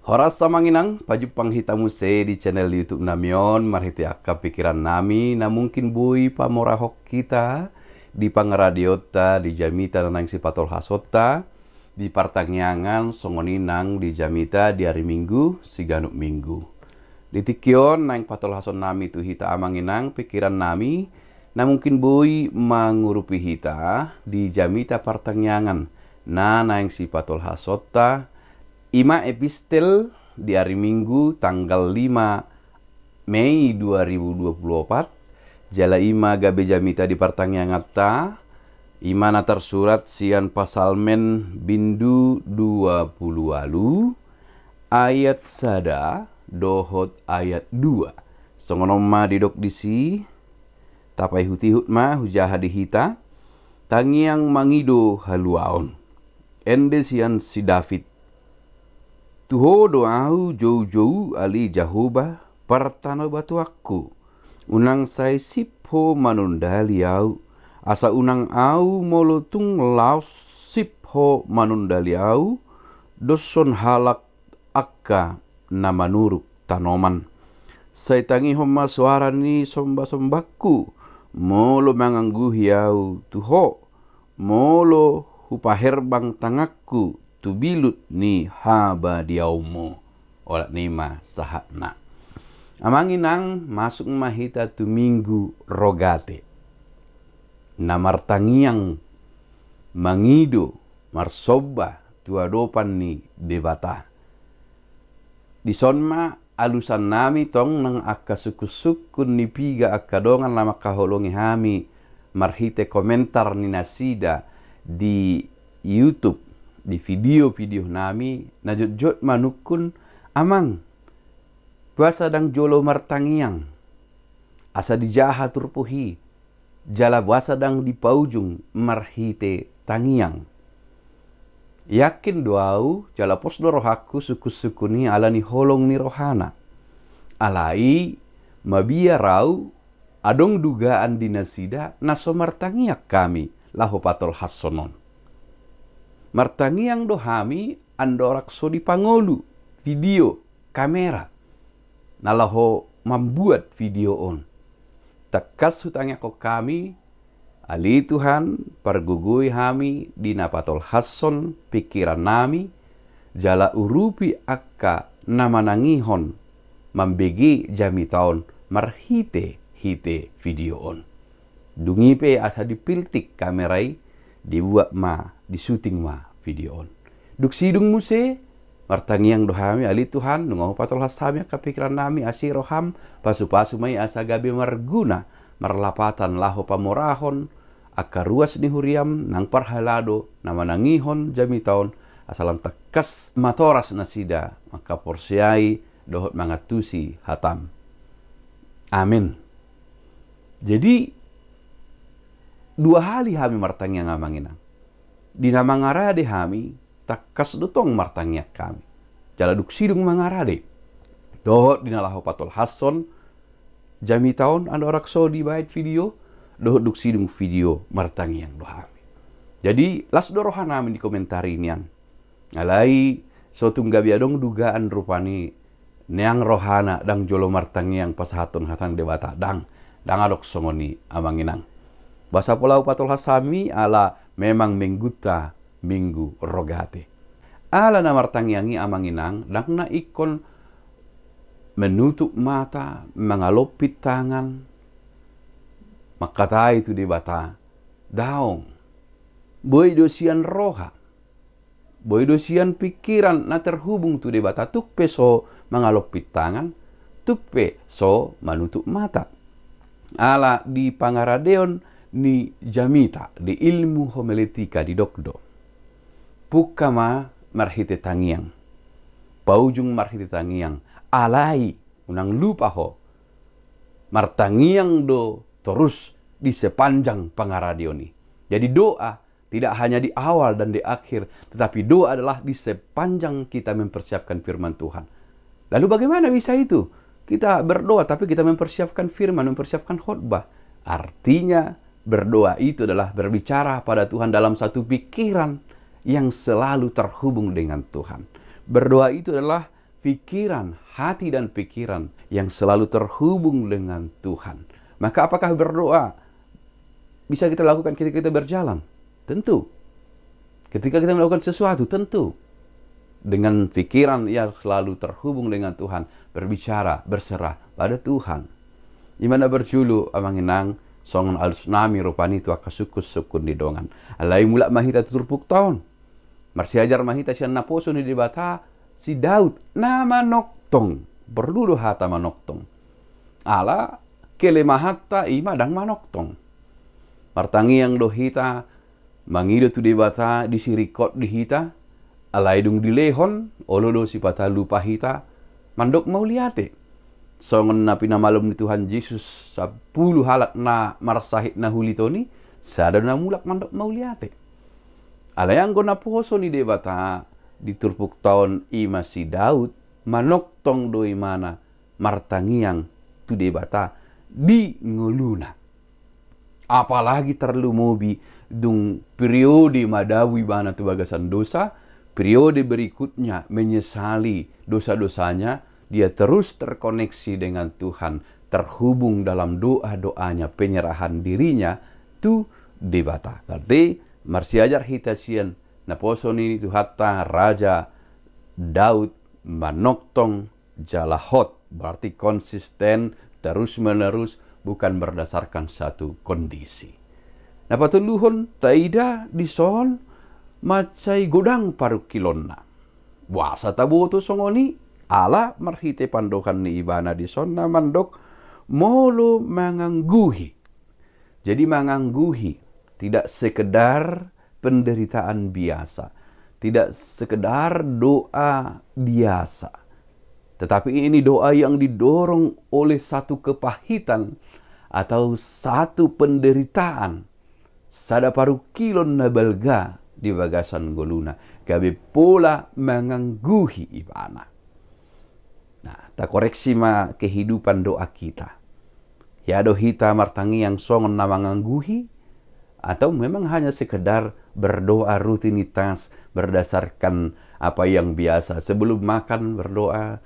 Horas samanginang, paju panghitamu se di channel YouTube namion, marhiti akka pikiran nami, na mungkin bui pamorahok kita, di pangradiota, di jamita nang si patol hasota, di partangyangan songoninang di jamita di hari Minggu, siganuk Minggu. Di tikion nang patol hason nami tu hita amanginang pikiran nami, na mungkin bui mangurupi hita, di jamita partangyangan, na nang si patol hasota, Ima epistel di hari Minggu tanggal 5 Mei 2024. Jala ima gabe jamita di partangyangatta. Ima na tersurat sian pasalmen bindu 20 walu. Ayat sada dohot ayat 2. Songonoma didok disi. Tapai hutihut ma hujaha dihita. Tangiang mangido haluaon. Ende sian si David. Tuho doahu jauh-jauh ali Jahoba partano batu aku. Unang sai sipho manundali au. Asa unang au molotung laos sipho manundali au. Doson halak akka nama nuruk tanoman. Sai tangi homa suara ni somba-sombaku. Molo manganggu hiau tuho. Molo hupaherbang tangakku. Tubilut ni haba diaumo olat nima sahatna. Amanginang masuk mahita tu minggu rogate. Namartangiang mangido marsoba tuadopan ni debata. Di sonma alusan nami tong nang akka suku-sukun ni piga akka dongan lama kaholongi hami marhite komentar ni nasida di YouTube. Di video-video nami najot-jot manukun amang puasa dang jolo martangiang asa dijaha turpuhi jala puasa dang di paujung marhite tangiang yakin doau jala posdo rohaku suku-sukuni ala ni holong ni rohana alai mabia rau adong dugaan dinasida naso martangiak kami lahu patol hasonon. Martangiang dohami andorak so di pangolu video kamera nalaho membuat video on takas hutangnya ko kami ali Tuhan pergugui hami di napatol hason pikiran nami jala urupi akka nama nangihon membegi jami taon marhite video on dungipe asa dipiltik kamerai dibuat ma di syuting ma video on. Duk sidung muse martangiang dohami ali Tuhan nungahu patol hasami kapikiran nami asi roham pasu-pasu mai asa gabe marguna marlapatan laho pamorahon akka ruas ni huriam nang parhalado nama nangihon jami taon asalan tekas matoras nasida maka porsiai dohot mangatusi hatam. Amin. Jadi dua hali hami martangiang amanginang. Di nama ngarade hami, takas dotong martangiak kami. Jala duk sidung mangarade. Dohot dinalahu patol hason, jami taon anda orak so di bait video, dohot duk sidung video martangiang dohami. Jadi las dorohan amin di komentar inian. Alai so tunggabi adong dugaan rupani neang rohana dang jolo martangiang pasahaton hatan dewata dang adok songoni amanginang. Bahasa pulau patol hasami ala memang mengguta minggu rogate. Ala namartangiangi amanginang dang na ikon menutup mata, mengalopit tangan, makata itu di bata daong. Boy dosian roha. Boy dosian pikiran na terhubung tu di bata tukpe so mengalopit tangan, tukpe so menutup mata. Ala di pangaradeon ni jamita di ilmu homiletika di dokdo pukama marhite tangiang paujung marhite tangiang alai unang lupa ho martangiang do terus di sepanjang pangaradio ni. Jadi doa tidak hanya di awal dan di akhir, tetapi doa adalah di sepanjang kita mempersiapkan firman Tuhan. Lalu bagaimana bisa itu? Kita berdoa tapi kita mempersiapkan firman, mempersiapkan khotbah. Artinya berdoa itu adalah berbicara pada Tuhan dalam satu pikiran yang selalu terhubung dengan Tuhan. Berdoa itu adalah pikiran, hati dan pikiran yang selalu terhubung dengan Tuhan. Maka apakah berdoa bisa kita lakukan ketika kita berjalan? Tentu. Ketika kita melakukan sesuatu, tentu. Dengan pikiran yang selalu terhubung dengan Tuhan, berbicara, berserah pada Tuhan. Imana berjulu amanginang songon alus nami rupani tu akasukus sukun di dongan. Alai mulak mahita tuturpuk tahun. Marsi ajar mahita siya naposo ni dibata si Daud nama noktong. Berludu hata manoktong. Ala kelemahata ima dang manoktong. Martangi yang dohita mangido tu dibata disirikot dihita. Alai dung dilehon olodo si pata lupa hita mandok mau liate. Songon na pinamalom ni Tuhan Yesus 10 halak na marsahit na hulitoni sada na mulak mandok mau liate. Alayang ko na puso ni debata diturpuk taon ima si Daud manoktong doi mana martangiang tu debata di ngoluna. Apalagi terlumobi dung periode madawi bana tu bagasan dosa, periode berikutnya menyesali dosa-dosanya, dia terus terkoneksi dengan Tuhan, terhubung dalam doa-doanya, penyerahan dirinya, tu debata. Berarti, marsi ajar hitasian, naposoni itu hatta Raja Daud manoktong jalahot. Berarti konsisten, terus-menerus, bukan berdasarkan satu kondisi. Nah, patuluhon, taida dison, macai godang paru kilonna. Wasa tabu tu songoni ala marhite pandokan ni ibana di sonna mandok molo mangangguhi. Jadi mangangguhi tidak sekedar penderitaan biasa, tidak sekedar doa biasa, tetapi ini doa yang didorong oleh satu kepahitan atau satu penderitaan. Sada paru kilon nabalga di bagasan goluna gabe pola mangangguhi ibana. Nah, tak koreksi ma kehidupan doa kita. Ya dohita martangi yang songon na mangangguhi atau memang hanya sekedar berdoa rutinitas berdasarkan apa yang biasa, sebelum makan berdoa,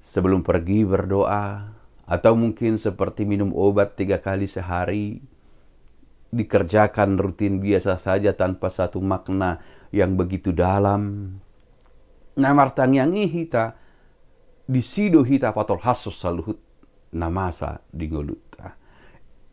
sebelum pergi berdoa, atau mungkin seperti minum obat 3 kali sehari, dikerjakan rutin biasa saja tanpa satu makna yang begitu dalam. Nah, martang yang hita disido hita patol hasos saluhut namasa dingoluta.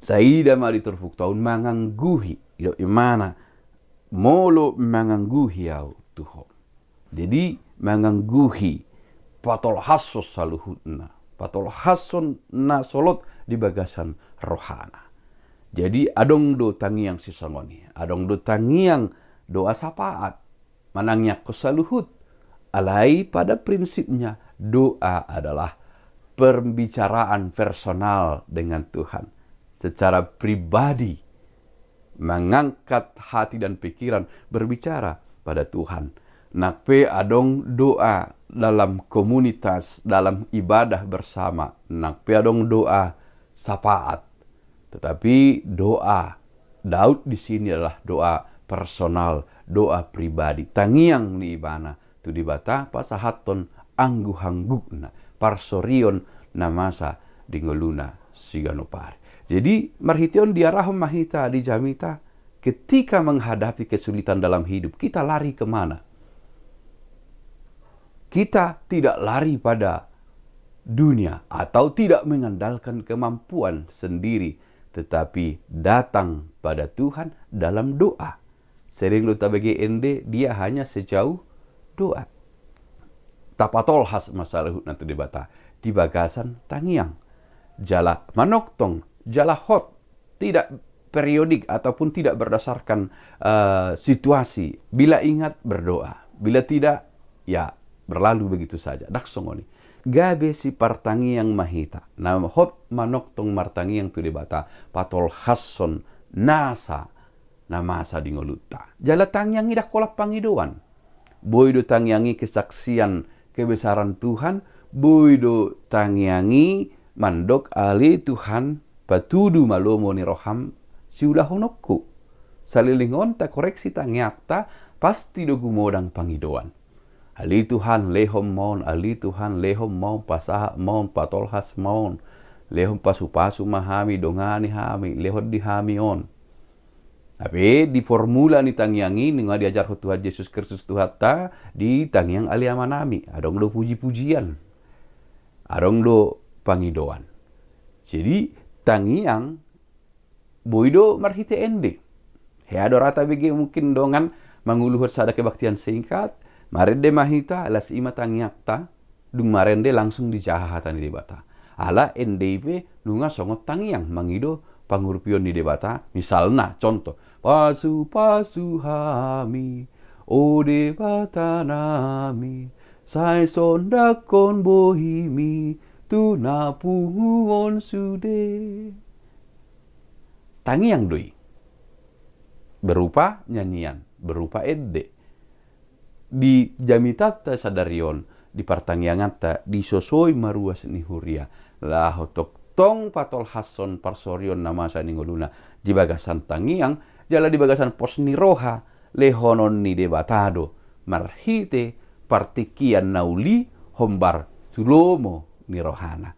Saida mari terfuk tahun mangangguhi ilo imana molo mangangguhi au tuho. Jadi mangangguhi patol hasos saluhutna, patol hason na solot di bagasan rohana. Jadi adong do tangiang sisangoni, adong do tangiang doa sapaat, manangnya kesaluhut. Alai pada prinsipnya doa adalah pembicaraan personal dengan Tuhan. Secara pribadi, mengangkat hati dan pikiran, berbicara pada Tuhan. Nakpe adong doa dalam komunitas, dalam ibadah bersama. Nakpe adong doa sapaat. Tetapi doa Daud di sini adalah doa personal, doa pribadi. Tangiang ni ibana tu dibata pasahaton angguhanggukna parsorion namasa dingoluna siganopar. Jadi marhition diarahom mahita di jamita ketika menghadapi kesulitan dalam hidup, kita lari kemana? Kita tidak lari pada dunia atau tidak mengandalkan kemampuan sendiri, tetapi datang pada Tuhan dalam doa. Sering luta bagi ende, dia hanya sejauh doa. Tapatol has masalah nanti dibata di bagasan tangiang. Jala manoktong, jala hot, tidak periodik ataupun tidak berdasarkan situasi. Bila ingat berdoa, bila tidak ya berlalu begitu saja. Daksongoni. Gabe si partangi yang mahita. Nama hot manoktong martangi yang tu dibata. Patol hasson nasa namasa dingoluta. Jala tangiang idak kolak pangidoan. Boydo tangiangi kesaksian kebesaran Tuhan. Boydo tangiangi mandok ali Tuhan patudu malomo ni roham siudah honokku. Salilingon ta koreksi tangiakta pasti do gumodang pangidoan. Ali Tuhan lehom mon, ali Tuhan lehom mon, pasaha mon, patolhas mon, lehom pasu-pasu mahami, dongani hami, lehon dihami on. Tapi di formula ni tangyangi nga diajar ho Tuhan Yesus Kristus Tuhan ta di tangyang aliamanami. Adong do puji-pujian. Adong do pangidoan. Jadi tangyang boido marhite ende. He adorata bege mungkin dongan manguluhur sada kebaktian singkat. Marende mahita alas ima tangyakta. Dung marende langsung dijahatan di debata. Ala NDP nunga songot tangyang mangido pangurupion di debata. Misalnya contoh. Pasu-pasu hami, o debata nami, sai sondakon bohimi, tu napungon sude. Tangyang doi. Berupa nyanyian, berupa ede. Di jamitata sadarion, di partangyangatta, di sosoi maruas ni huria. Lah hotok tong patol hason parsorion nama sa ningoluna. Di bagasan tangyang, jala di bagasan pos ni roha, lehonon ni debatado. Marhite partikian nauli, hombar tulomo ni rohana.